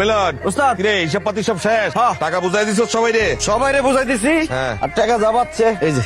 মিলন ওস্তাদ। কিরে হিসাব পাতি সব শেষ? টাকা বুঝাই দিছ সবাই রে? সবাই রে বুঝাই দিছি। হ্যাঁ। আর টাকা যাবাচ্ছে এই যে।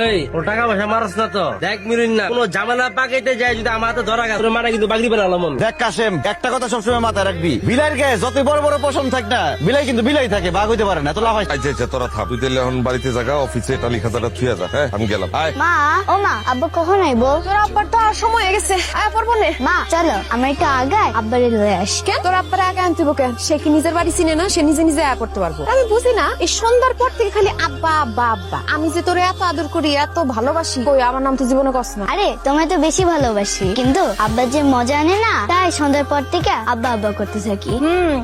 এই ও টাকা পয়সা মারস না তো, দেখ মিলুন না কোনো ঝামেলা পাকাইতে যায় যদি আমার হাতে ধরা গেছে মারা কিন্তু বাগড়ি বানালাম। দেখ কাশেম, একটা কথা সবসময় মাথায় রাখবি, বিলাইয়ের গায়ে যতই বড় বড় পশম থাক না, বিলাই কিন্তু বিলাই থাকে, বাঘ হইতে পারে না। তো লাভ হয়। আচ্ছা আচ্ছা তোরা থাক, তুই তাহলে এখন বাড়িতে জাগা, অফিসে টালি খাতাটা থুয়া যা। হ্যাঁ আমি গেলাম। আয় মা, ও মা, আব্বা কখন আইবো? তোর আব্বার তো আর সময় হয়ে গেছে, আয়া পড়বো নে। মা চলো আমরা একটু আগায় আব্বারে লয়ে আস। কেন তোর আব্বার আগে আনতে হবে কেন? সে কি নিজের বাড়ি চিনে না? সে নিজে নিজে আয়া করতে পারবো। আমি বুঝি না, এই সন্ধ্যার পর থেকে খালি আব্বা আব্বা আব্বা। আমি যে তোরে এত আদর করি, এত ভালোবাসি, কই আমার নাম তো জীবনে কস না। আরে তোমায় তো বেশি ভালোবাসি, কিন্তু আব্বা যে মজা আনে না, তাই সন্ধ্যার পর থেকে আব্বা আব্বা করতে থাকি।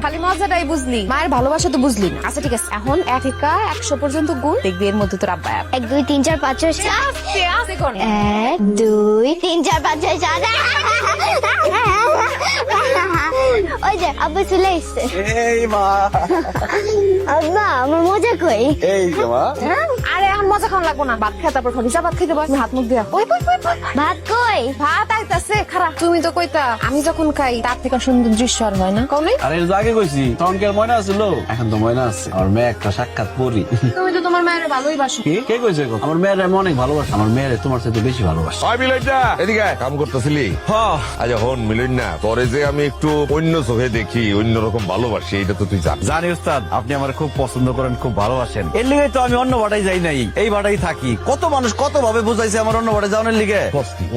খালি মজাটাই বুঝলি, মায়ের ভালোবাসা তো বুঝলি না। আচ্ছা ঠিক আছে, এখন 1 থেকে 100 পর্যন্ত গুণ, দেখবি এর মধ্যে তোর আব্বা আয়া। 1 2 3 4 5 6 আস্তে আস্তে কোন 1 2 3 4 5 6 7 ওই যে আব্বা চলে এসছে। এই মা, আব্বা আমার মজা কই? এই যে মা। আরে এখন মজা খাওয়া লাগবো না, ভাত খাই তারপর খাবি। যা ভাত খাইতে বস, হাত মুখ দিয়া। ওই ভাত কই? ভাত আইতাছে খারাপ। তুমি তো কইতা আমি যখন খাই তার থেকে সুন্দর দৃশ্য আর হয় না, কও নাই? আরে আগে কইছি, তখন কি আর ময়না আছিল? এখন তো ময়না আছে। আমার মেয়ে একটা সাক্ষাৎ পড়ি। তুমি তো তোমার মায়ের ভালোই বাসো। কে কইছে? আমার মেয়ের আমি অনেক ভালোবাসি। আমার মেয়ের তোমার সাথে বেশি ভালোবাসি। আয় মিলন না, এদিকে আয়। কাম করতেছিলি? আচ্ছা হন মিলন না, তোরে যে আমি একটু অন্য চোখে দেখি, অন্যরকম ভালোবাসি, এটা তো তুই জান। জানি উস্তাদ, আপনি আমার খুব পছন্দ করেন, খুব ভালোবাসেন। এর লিগে তো আমি অন্য বাটাই যাই নাই, এই বাটাই থাকি। কত মানুষ কত ভাবে বুঝাইছে আমার অন্য বাটায় যাওয়ার লিগে।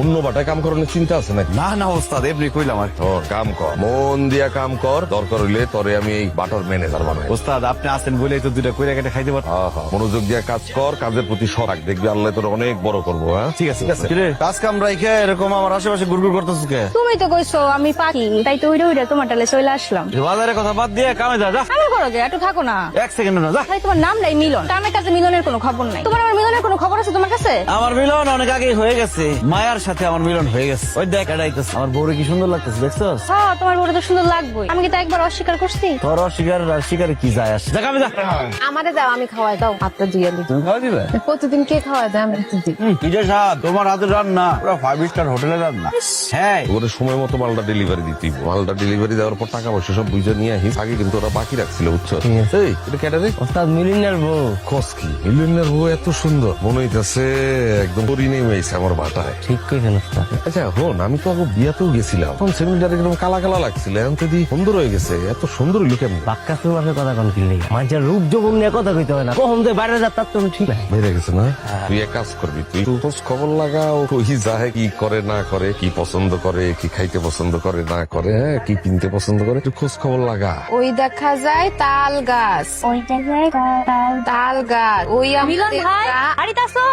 অন্য বাটায় কাম করানোর চিন্তা আছে নাকি? না না উস্তাদ, এমনি কইলাম আর কি। তোর কাম কর, মন দিয়া কাম কর। দরকার হইলে তোরে আমি এই বাটার ম্যানেজার বানাই। উস্তাদ আপনি আছেন বলেই তো দুইটা কইরা কেটে খাইতে পারতাম। মনোযোগ দিয়া কাজ কর, কাজের প্রতি সরাক, দেখবি আল্লাহ তোর অনেক বড় করবো। হ্যাঁ ঠিক আছে, ঠিক আছে। কিরে, কাজ কাম রাইখে এরকম আমার আশেপাশে গুড়গুড় করতেছিস কে? তুমি তো কইছো আমি পাখি, তাই তো উড়ে উড়ে তোমার টালে চলে আসলাম। বাজারের কথা বাদ দিয়ে কামে যা। যা আমি করো গে, একটু থাকো না। 1 সেকেন্ড না, যা। ভাই তোমার নাম নাই মিলন, কামের কাছে মিলনের কোনো খবর নাই। তোমার আমার মিলনের কোনো খবর আছে তোমার কাছে? আমার মিলন অনেক আগে হয়ে গেছে, মায়ার সাথে আমার মিলন হয়ে গেছে। ওই দেখ এটাইতেছে, আমার বউরে কি সুন্দর লাগতেছে, দেখছস? হ্যাঁ তোমার বড় তো সুন্দর লাগবেই, আমি কি তা একবার অস্বীকার করছি? তোর অস্বীকার আর স্বীকারে কি যায় আসে? যা কামে যা। আমারে দাও, আমি খাওয়াই দাও। হাতটা ধুইয়া দি। তুমি খাওয়া দিবে? প্রতিদিন কে খাওয়াই দেয়? আমি একটু দিই। কি যে স্বাদ তোমার হাতের রান্না, পুরো 5 স্টার হোটেলের রান্না। হ্যাঁ ওরে সময় মতো মালটা ডেলিভারি দিতে হইবো। মালটা ডেলিভারি দেওয়ার পর টাকা পয়সা সব বুঝে নিয়ে আহিস। আগে কিন্তু ওরা বাকি রাখছিল, বুঝছো? এই এটা কেটে রে ওস্তাদ মিলনের বউ। খোঁজ কি মিলনের বউ এত সুন্দর মনে হইতেছে একদম পরি নেমে আইছে আমার বাটায়। ঠিক কইছেন ওস্তাদ। আচ্ছা হন, আমি তো আগে বিয়াতেও গেছিলাম, তখন সেমিনার একদম কালা কালা লাগছিল, এখন তো দি সুন্দর হয়ে গেছে। এত সুন্দর হইলো কেমন? বাক্কা সুমাসের কথা কোন কি নেই, মানুষের রূপ যৌবন নিয়ে কথা কইতে হয় না, কখন যে বাইরে যা তার তো ঠিক নাই। বেড়ে গেছে না? তুই এক কাজ করবি, তুই একটু খোঁজ খবর লাগাও, ওই যায় কি করে না করে, কি পছন্দ করে, কি খাইতে পছন্দ করে না করে, হ্যাঁ কি কিনতে পছন্দ করে, একটু খোঁজ খবর লাগা। ওই দেখা যায় তাল গাছ, ওইটা তাল গাছ। ওই মিলন ভাই বাড়িতে আসো?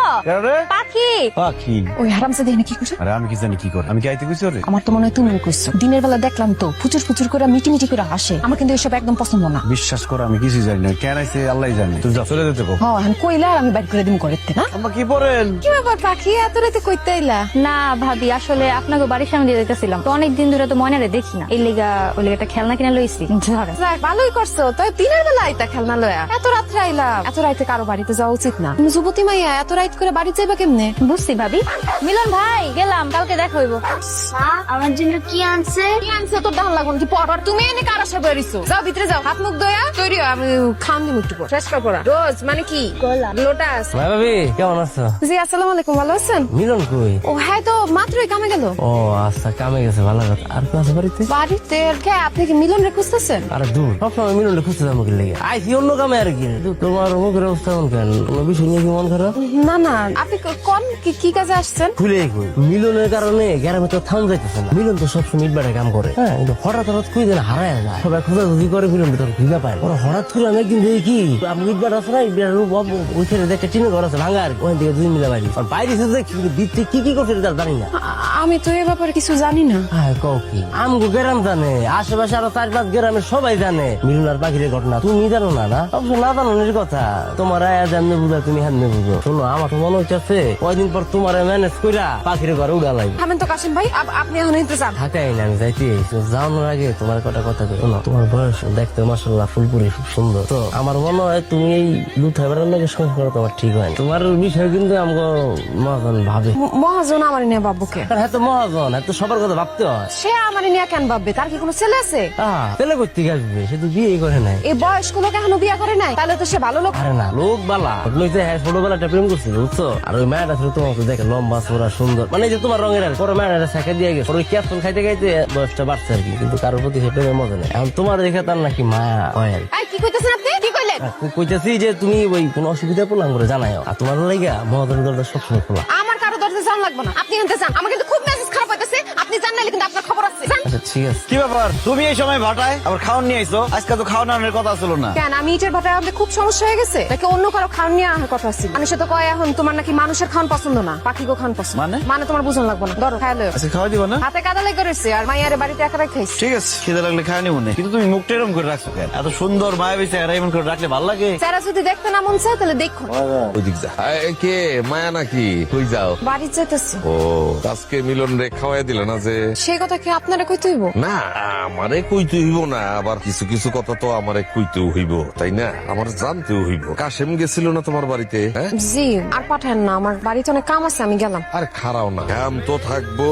পাখি পাখি? ওই হারামসে দেখে কি করছো? আরে আমি কি জানি কি করে, আমি কি আইতে কইছি ওরে? আমার তো মনে হয় তুমি কইছো। দিনের বেলা দেখলাম তো ফুচুর ফুচুর করে মিটি মিটি করে হাসে। আমার কিন্তু এসব একদম পছন্দ না। বিশ্বাস করো আমি কিছু জানি না, কেন আইছে আল্লাহই জানে। তুই যা চলে যেতে কো। হ্যাঁ এখন কইলা আর আমি বাইর করে দিম করতে না। আম্মা কি পড়েন? কি ব্যাপার পাখি, এত রাতে কইতে আইলা? না ভাবি, আসলে আপনাকে বাড়ির সামনে দিয়ে যেতেছিলাম তো, অনেকদিন ধরে তো ময়নারে দেখি না, এই লিগা ওই লিগা একটা খেলনা কিনে লইছি। ধরেন। যাক, ভালোই করছো। তাই দিনের বেলা আইতা খেলনা লয়া? এত রাত্রে আইলাম, এত রাইতে কারো বাড়িতে যাওয়া উচিত না। তুমি যুবতী মাইয়া, এত রাইত করে বাড়ি যাইবা কেমনে? বুঝছি ভাবি। মিলন ভাই গেলাম, কালকে দেখা হইব। মা আমার জন্য কি আনছে? কি আনছে তোর দাম লাগুন কি পর? তুমি এনে কার আশা বেরিয়েছো? যাও ভিতরে যাও, হাত মুখ ধোয়া তৈরি হও, আমি খান দিম একটু পর। ফ্রেশ করা রোজ মানে কি গোলাপ। লোটাস। ভাই ভাবি কেমন আছো? জি আসসালামু আলাইকুম, ভালো আছেন? মিলন কই? ও হ্যাঁ, তো মাত্রই কামে গেল। ও আচ্ছা, কামে গেছে, ভালো কথা। আর কেউ আছে বাড়িতে? বাড়িতে কে? আপনি কি মিলন রে খুঁজতেছেন? আরে দূর, সবসময় মিলনটা খুঁজতে যাবো কি লেগে? আইসি অন্য কামে আর কি। তোমার মুখের অবস্থা এমন কেন? কোনো বিষয় নিয়ে কি মন খারাপ? না না, আপনি কোন কি কাজে আসছেন? খুলে কই মিলনের কারণে গ্রামে তো থাম যাইতেছে না। মিলন তো সবসময় ইটবারে কাম করে, হ্যাঁ কিন্তু হঠাৎ হঠাৎ খুঁজে যেন হারায় যায়। সবাই খোঁজাখুঁজি করে মিলন ভিতরে খুঁজে পায়। ওরা হঠাৎ করে আমি একদিন দেখি কি আপনি ইটবার আছে না, ইটবার ওইখানে একটা টিনে ঘর আছে ভাঙা আর কি, ওখান থেকে 2 মিলে বাইরে আর বাইরে দিতে কি করছে এটা জানি না। আমি তো এ ব্যাপারে কিছু জানি না। হ্যাঁ কও কি? আমগো গ্রাম জানে, আশেপাশে আরো 4-5 গ্রামের সবাই জানে মিলন আর পাখির ঘটনা। তুমি জানো না? না অবশ্য না জানোর কথা। তোমার আয়া জানলে বুঝা তুমি হ্যাঁ বুঝো। শোনো, আমার তো মনে হচ্ছে কয়দিন পর তোমার ম্যানেজ কইরা পাখির ঘরে উড়া লাগবে। থামেন তো কাশিম ভাই, আপনি এখন নিতে চান? ঢাকায় না, আমি যাইতে যাওয়ানোর আগে তোমার কটা কথা কই। শোনো, তোমার বয়স দেখতে মাশাআল্লাহ ফুলপুরি খুব সুন্দর। তো আমার মনে হয় তুমি এই লুথাই বেড়ার লাগে সংস্কার তোমার ঠিক হয় না। তোমার বিষয় কিন্তু আমাকে মহাজন ভাবে। মহাজন আমার নিয়ে বাবুকে? হ্যাঁ তো মহাজন, এত সবার কথা ভাবতে হয়। সে আমার নিয়ে কেন ভাববে? তার কি কোনো ছেলে আছে? ছেলে করতে আসবে, সে তো বিয়ে করে নাই। এই বয়স্ক লোক এখনো বিয়ে করে নাই, তাহলে তো সে ভালো লোক। আরে না, লোক বালা লইতে। হ্যাঁ, ছোটবেলাটা প্রেম করছিল বুঝছো। আর ওই মেয়েটা ছিল তোমার তো দেখে লম্বা চোরা সুন্দর, মানে যে তোমার রঙের। আর পরে মেয়েটা শেখা দিয়ে গেছে, ওই ক্যাপসুল খাইতে খাইতে বয়সটা বাড়ছে আর কি। কিন্তু কারোর প্রতি সে প্রেমের মজা নেই। এখন তোমার দেখে তার নাকি মায়া হয় আর কি। এই কি কইতেছেন আপনি? কি কইলেন? কইতেছি যে তুমি ওই কোনো অসুবিধা পড়লাম করে জানাও। আর তোমার লাইগা মহাজনের দরজা সবসময় খোলা। আমার কারো দরজা জান লাগবে না, আপনি এনতে যান। আমার কিন্তু খুব মেজাজ খারাপ হইতেছে, আপনি জান নাইলে কিন্তু আপনার খবর আছে। যান। আচ্ছা ঠিক আছে। কি ব্যাপার, তুমি এই সময় ভাটায় আবার খাওয়ান নিয়ে আইছো? আজকে তো খাওয়ানোর কথা ছিল না। কেন, আমি ইটের ভাটায় আমাদের খুব সমস্যা হয়ে গেছে নাকি অন্য কারো খাওয়ান নিয়ে আসার কথা ছিল? আমি সে তো কয় এখন তোমার নাকি মানুষের খাওয়ান পছন্দ না, পাখিগো খাওয়ান পছন্দ। মানে তোমার বুঝন লাগবে না, ধরো খাইলো। আজকে খাওয়া দিব না? হাতে কাদা লেগে রয়েছে আর মাইয়ারে বাড়িতে একা খাইছে। ঠিক আছে, খিদে লাগলে খাওয়া নিব না। কিন্তু তুমি মুখটা এরকম করে রাখছো কেন? এত সুন্দর মায়াবী চেহারা এমন করে রাখলে ভালো লাগে? যারা যদি দেখতে না মন চায় তাহলে দেখো। ওইদিক যা। কে মায়া নাকি? কই যাও? বাড়ি যেতেছি। ও, আজকে মিলন রে খাওয়াই দিল না যে? সেই কথা কি আপনারা কইতে হইব? না, আমারে কইতে হইব না। আবার কিছু কিছু কথা তো আমারে কইতেও হইব, তাই না? আমার জানতেও হইব। কাশেম গেছিল না তোমার বাড়িতে? হ্যাঁ জি, আর পাঠান না, আমার বাড়িতে অনেক কাম আছে, আমি গেলাম। আর খারাও না, কাম তো থাকবো,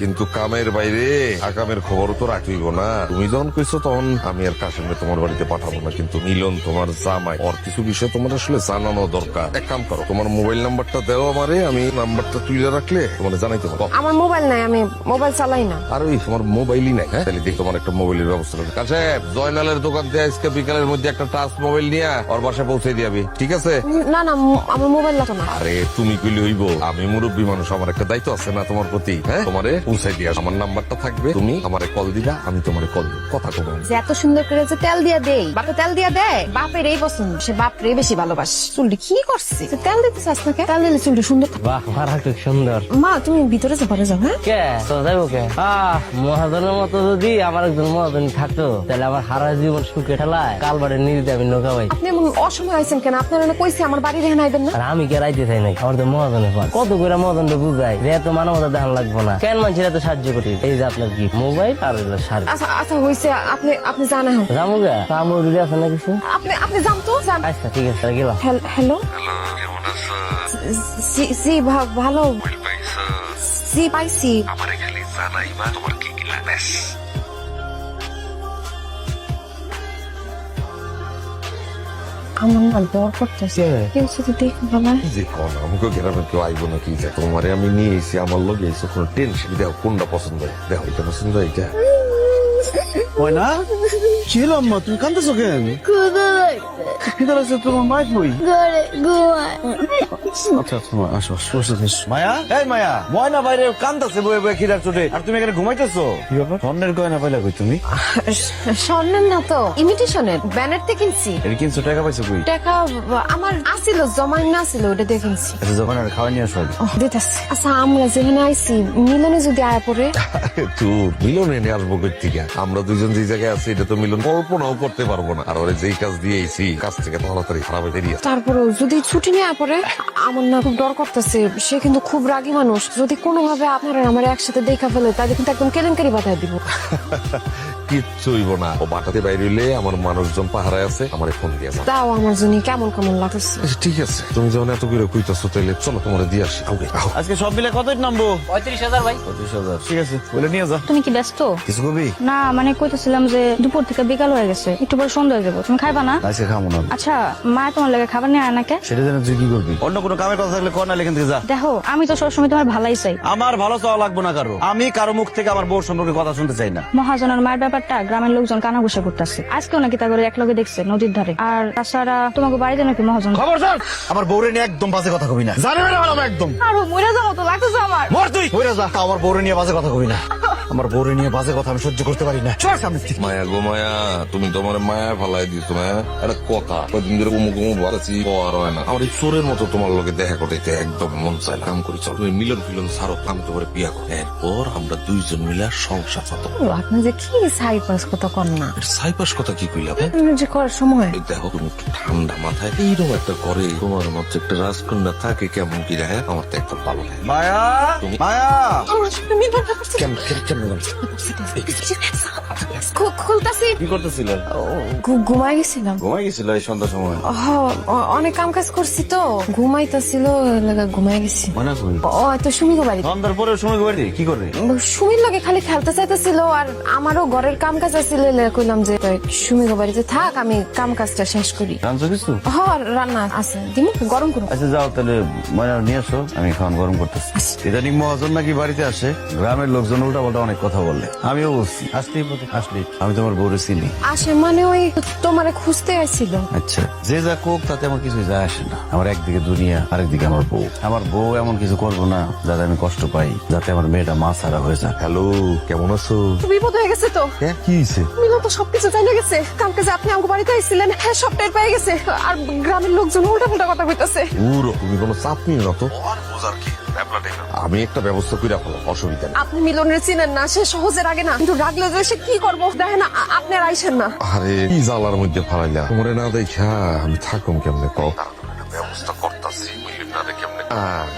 কিন্তু কামের বাইরে আকামের খবরও তো রাখইব না। তুমি যখন কইছো তখন আমি আর কাশেমকে তোমার বাড়িতে পাঠাবো না, কিন্তু মিলন তোমার জামাই, ওর কিছু বিষয় তোমার আসলে জানানো দরকার। এক কাম করো, তোমার মোবাইল নাম্বারটা দেও আমারে, আমি নাম্বারটা তুলে রাখলে তোমার জানাইতে পারবো। আমার মোবাইল নাই, আমি মোবাইল চালাই না। আর ওই তোমার মোবাইলই নাই? হ্যাঁ, তাহলে দেখি তোমার একটা মোবাইলের ব্যবস্থা করবে। কাশেম, জয়নালের দোকান থেকে আজকে বিকালের মধ্যে একটা টাচ মোবাইল নিয়ে ওর বাসায় পৌঁছে দিবি, ঠিক আছে? না না, আমার মোবাইল লাগতো না। আরে তুমি কইলে হইব, আমি মুরব্বী মানুষ, আমার একটা দায়িত্ব আছে না তোমার প্রতি? হ্যাঁ, তোমারে পৌঁছাই দিয়া আমার নাম্বারটা থাকবে, তুমি আমারে কল দিবা, আমি তোমারে কল দিব, কথা কব। যে এত সুন্দর করে যে তেল দিয়া দেই, বাপে তেল দিয়া দেয়, বাপের এই পছন্দ, সে বাপরে বেশি ভালোবাসে। চুলটি কি করছে? যে তেল দিতে চাস না কে? তেল দিলে চুলটি সুন্দর থাকে। বাহ, মারাত্মক সুন্দর। মা তুমি ভিতরে যাও, ঘরে যাও। হ্যাঁ, কে তো যাইবো কে? মহাজনের মতো যদি আমার একজন মহাজন থাকতো, তাহলে আমার সারা জীবন সুখে ঠেলায় কাল বাড়ি নিয়ে আমি নৌকা ভাই। আপনি এমন অসময় আইছেন কেন? আপনার না কইছি আমার বাড়ি রেহান আইবেন না। আর আমি কে রাইতে চাই নাই, আমার তো মহাজনের পান। কত করে মহাজনটা বুঝাই যে এত মানবতা দেখান লাগবো না, কেন মানুষের এত সাহায্য করি? এই যে আপনার কি মোবাইল আর শাড়ি। আচ্ছা আচ্ছা হইছে, আপনি জান এখন। যাবো গা, কামড় যদি আছে না কিছু? আপনি যান তো, যান। আচ্ছা ঠিক আছে, গেলাম। হ্যালো, জি ভালো। জি পাইছি। আমারে খালি জানাইবা তোমার কি কি লাগে। আমার না ডর করতেছে, কেউ যদি দেখে ভালো। যে কোন আমাকে গ্রামে কেউ আইব নাকি? যে তোমারে আমি নিয়ে এসেছি, আমার লগে এসে কোনো টেনশন। দেখো কোনটা পছন্দ হয়, দেখো এটা পছন্দ হয়, এটা। ওই না ছিল আম্মা, তুমি কান্দছো কেন? খিদে লাগছে, তোমার মাইক বই। আচ্ছা আচ্ছা, আসো আসো। মায়া, এই মায়া, ময়না বাইরে কান্দাছে বয়ে বয়ে খিদার চোটে, আর তুমি এখানে ঘুমাইতেছো? কি ব্যাপার? স্বর্ণের গয়না পাইলা কই তুমি? স্বর্ণের না তো, ইমিটেশনের, ব্যানার থেকে কিনছি। এটা কিনছো, টাকা পাইছো কই? টাকা আমার আসিল, জমাই না ছিল, ওটা দিয়ে কিনছি। আচ্ছা, যখন আর খাওয়া নিয়ে আসো আগে। দিতেছি। আচ্ছা, আমরা যেখানে আইছি, মিলনে যদি আয়া পড়ে? তো মিলনে নিয়ে আসবো কই থেকে? আমরা দুজন যে জায়গায় আছি এটা তো মিলন কল্পনাও করতে পারবো না। আর ওরে যেই কাজ দিয়েছি, কাজ থেকে তাড়াতাড়ি খারাপ হয়ে বেরিয়ে। তারপরেও যদি ছুটি নিয়ে পড়ে, আমার না খুব ডর করতেছে। সে কিন্তু খুব রাগী মানুষ, যদি কোনোভাবে আপনারা আমার একসাথে দেখা ফেলে, তাহলে কিন্তু একদম কেলেঙ্কারি বাধায় দিব। কিচ্ছু হইব না, ও বাটাতে বাইরে হইলে আমার মানুষজন পাহারায় আছে, আমার ফোন দিয়ে যাও। তাও আমার জন্য কেমন কেমন লাগতেছে। আচ্ছা, ঠিক আছে, তুমি যখন এত করে কইতাছো তাইলে চলো তোমার দিয়ে আসি। আজকে সব মিলে কত নামবো? 35,000 ভাই। 35,000, ঠিক আছে, বলে নিয়ে যা। তুমি কি ব্যস্ত? কিছু কবি? না মানে কইতেছিলাম যে দুপুর থেকে বিকাল হয়ে গেছে, একটু পরে সন্ধ্যা হয়ে যাবো, তুমি খাইবা না? আজকে খাবো না। আচ্ছা, মা তোমার লাগে খাবার নিয়ে আয় না কে? সেটা জানো তুই কি করবি? অন্য কোনো কামের কথা থাকলে কর, না এখান থেকে যা। দেখো, আমি তো সবসময় তোমার ভালাই চাই। আমার ভালো চাওয়া লাগবো না কারো। আমি কারো মুখ থেকে আমার বউর সম্পর্কে কথা শুনতে চাই না। মহাজনের মায়ের ব্যাপারটা গ্রামের লোকজন কানাঘুষা করতেছে, আজকেও নাকি তা করে একলগে দেখছে নদীর ধারে। আর তাছাড়া তোমাকে বাড়িতে নাকি মহাজন। খবর শোন, আমার বউরে নিয়ে একদম বাজে কথা কবি না, জানি না একদম। আরো মরে যাবো তো লাগতেছে আমার। মর তুই, মরে যা, আমার বউরে নিয়ে বাজে কথা কবি না। আমার বউরে নিয়ে বাজে কথা আমি সহ্য করতে পারি না। সর সামনে থেকে। মায়া গো মায়া, তুমি তোমার মায়া ফালাই দিছো মায়া। একটা কথা কদিন ধরে বাড়াচ্ছি আর হয় না। আমার এই চোরের মতো তোমার লগে দেখা করতে একদম মন চায় না। কাম করি চল, তুমি মিলন ফিলন ছাড়ো, আমি তোমার বিয়া করো, এরপর আমরা দুইজন মিলে সংসার পাতো। আপনি যে কি সাইপাস কথা কর না, সাইপাস কথা কি কইলা? যে করার সময় এই দেখো তুমি একটু ঠান্ডা মাথায় এইরকম একটা করে তোমার মধ্যে একটা রাজকন্যা থাকে কেমন কি রায়, আমার তো একদম ভালো লাগে। মায়া, মায়া, কেমন কেমন খুলতাছি। কি করতেছিলেন? ঘুমাই গেছিলাম। ঘুমাই গেছিল এই সন্ধ্যার সময়? অনেক কাম কাজ করছি তো, ঘুমাইতাছিল, ঘুমাই গেছি। মনে করি ও এত সুমিগো বাড়ি, সন্ধ্যার পরে সময় করে কি করে? সুমির লগে খালি খেলতে চাইতেছিল, আর আমারও ঘরের কাম কাজ আছিল। কইলাম যে সুমিগো বাড়িতে থাক, আমি কাম কাজটা শেষ করি। রাঁধছো কিছু? রান্না আছে, দিমু গরম করুন। আচ্ছা যাও তাহলে ময়না নিয়ে আসো, আমি খাওয়ান গরম করতেছি। ইদানিং মহাজন নাকি বাড়িতে আসে, গ্রামের লোকজন উল্টা পাল্টা অনেক কথা বলে। আমিও বলছি আসলি আমি তোমার বউরে চিনি। আসে মানে ওই তোমারে খুঁজতে আসছিল। আচ্ছা যে যা কোক তাতে আমার কিছু যায় আসে না। আমার একদিকে দুনিয়া, আরেকদিকে আমার বউ। আমার বউ এমন কিছু করবো না যাতে আমি কষ্ট পাই, যাতে আমার মেয়েটা মা ছাড়া হয়ে যায়। হ্যালো, কেমন আছো? বিপদ হয়ে গেছে তো, কি হয়েছে? মিলন তো সবকিছু জানা গেছে। কাম কাজে আপনি আমাকে বাড়িতে আইছিলেন, হ্যাঁ সব টের পেয়ে গেছে। আর গ্রামের লোকজন উল্টা পাল্টা কথা কইতাছে। তুমি কোনো চাপ নিও না তো, আমি একটা ব্যবস্থা করে ফেলাম, অসুবিধা নেই। আপনি মিলনের চিনেন না, সে সহজে রাগে না, কিন্তু রাগলে যে সে কি করবো দেখেন। আপনি আর আইসেন না। আরে কি জ্বালার মধ্যে ফালাইলা, তোমরে না দেখা আমি থাকুম কেমনে কও? ব্যবস্থা করতেছি।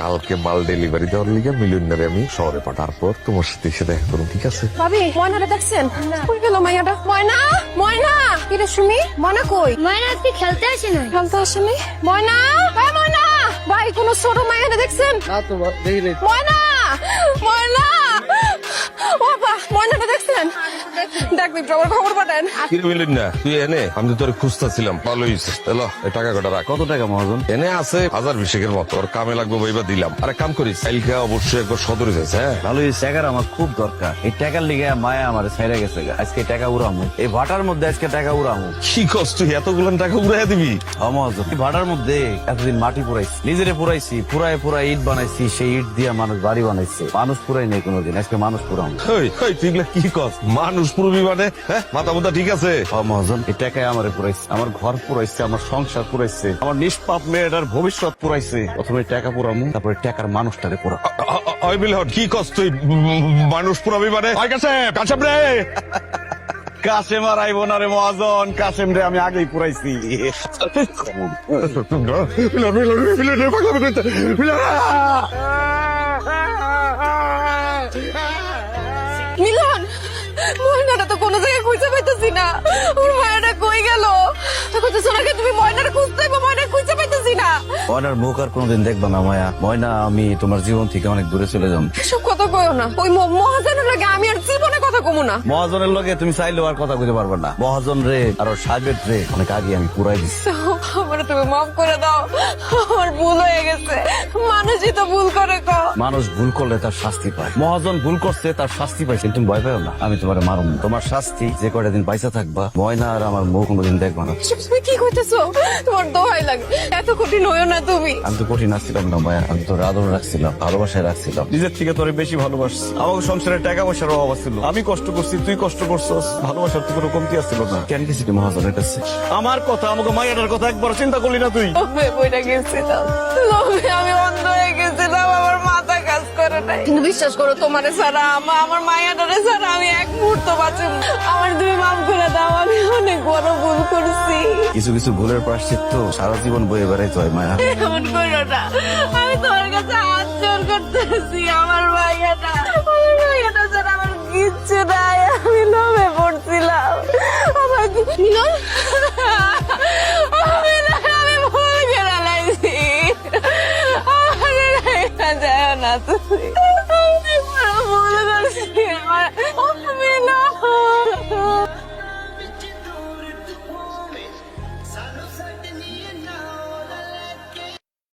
কালকে মাল ডেলিভারি দেওয়ার লিগে মিলিয়নারে আমি শহরে পাঠার পর তোমার সাথে এসে দেখা করুন, ঠিক আছে? ভাবি ময়নারে দেখছেন? কই গেল মাইয়াটা? ময়না, ময়না, কিরে সুমি, ময়না কই? ময়না আজকে খেলতে আসে না। খেলতে আসেনি ময়না? হ্যাঁ ময়না ভাই, কোন ছোট মাইয়ারে দেখছেন? ময়না, ময়না, বাবা ময়নাটা দেখছেন? দেখবি আমার খবর পাঠান। কি মিলুন না, তুই এনে, আমি তো তোর খুঁজতেছিলাম, ভালো হয়েছে। এলো এই টাকা কটা রাখ। কত টাকা মহাজন? এনে আছে 1000-20 মতো, ওর কামে লাগবে বইবা দিলাম। আরে কাম করিস, কালকে অবশ্যই একবার সদরে যাচ্ছে। হ্যাঁ ভালো এই টাকার আমার খুব দরকার। এই টাকার লিগে মায়া আমার ছাইরা গেছে গা। আজকে টাকা উড়ামু, এই ভাটার মধ্যে আজকে টাকা উড়ামু। কি কষ্ট, এতগুলো টাকা উড়াই দিবি? মহাজন এই ভাটার মধ্যে এতদিন মাটি পুরাইছি, নিজেরে পুরাইছি, পুরায় ইট বানাইছি। সেই ইট দিয়ে মানুষ বাড়ি বানাইছে। মানুষ পুরাই নেই কোনোদিন, আজকে মানুষ পুরামু। তুই এগুলা কি কস? মানুষ পুরবি মানে? হ্যাঁ মাথা মুথা ঠিক আছে? মহাজন এই টাকায় আমারে পুরাইছে, আমার ঘর পুরাইছে, আমার সংসার পুরাইছে, আমার নিষ্পাপ মেয়েটার ভবিষ্যৎ পুরাইছে। প্রথমে টাকা পুরামু, তারপরে টাকার মানুষটারে পুরা। ওই মিলন কি কস তুই? মানুষ পুরবি মানে? কাছেম রে, কাশেম আর আইব না রে মহাজন, কাশেম রে আমি আগেই পুরাইছি। মিলন, ময়নাটা তো কোনো জায়গায় খুঁজে পাইতেছি না। আমার মায়াটা কই গেল? কইতেছ নাকি তুমি ময়নাটা খুঁজতে, ময়না খুঁজে পাইতেছি না। ময়নার মুখ আর কোনোদিন দেখবা না মায়া। ময়না, আমি তোমার জীবন থেকে অনেক দূরে চলে যাম। এসব কথা কইও না। ওই মহাজনের লাগে আমি আর জীবনে কথা কমু না। মহাজনের লগে তুমি চাইলেও আর কথা কইতে পারবে না। মহাজন রে আর ওর সাহেবের রে অনেক আগে আমি পুরাই দিচ্ছি। আমার তুমি মাফ করে দাও, আমার ভুল হয়ে গেছে। মানুষই তো ভুল করে ক। মানুষ ভুল করলে তার শাস্তি পায়। মহাজন ভুল করছে, তার শাস্তি পাইছে। তুমি ভয় পাও না, আমি তোমার মারুম না। তোমার শাস্তি যে কয়টা দিন পয়সা থাকবা, ময়না আর আমার মুখ কোনোদিন দেখবা না। এসব তুমি কি কইতেছো? তোমার দোহাই লাগে, এত কঠিন হইও না তুমি। আমি তো কঠিন আসছিলাম না মায়া, আমি তোর আদর রাখছিলাম, ভালোবাসায় রাখছিলাম। নিজের থেকে তোরে বেশি ভালোবাসছি। আমার সংসারে টাকা পয়সার অভাব ছিল, আমি কষ্ট করছি, তুই কষ্ট করছস। ভালোবাসার তো কোনো কমতি আসছিল না। কেন গেছিলি মহাজনের কাছে? আমার কথা, আমাকে মায়াটার কথা একবার চিন্তা করলি না তুই? লোভে বইটা গেছিলাম, লোভে আমি অন্ধ হয়ে গেছিলাম, আমার মাথা কাজ করে নাই। কিন্তু বিশ্বাস করো, তোমারে ছাড়া আমার মায়াটারে ছাড়া আমি এক মুহূর্ত বাঁচব না। আমার তুমি মাফ করে দাও, আমি অনেক বড় ভুল করছি। কিছু কিছু ভুলের প্রায়শ্চিত্ত সারা জীবন বয়ে বেড়াইতে হয় মায়া। এমন করো না, আমি তোমার কাছে হাত জোর করতেছি। আমার মায়াটা ছাড়া আমার কিচ্ছু নাই। আমি লোভে পড়ছিলাম। আমার মিলন, আমি ভুল করে লাইছি। আমার যায় না তুমি।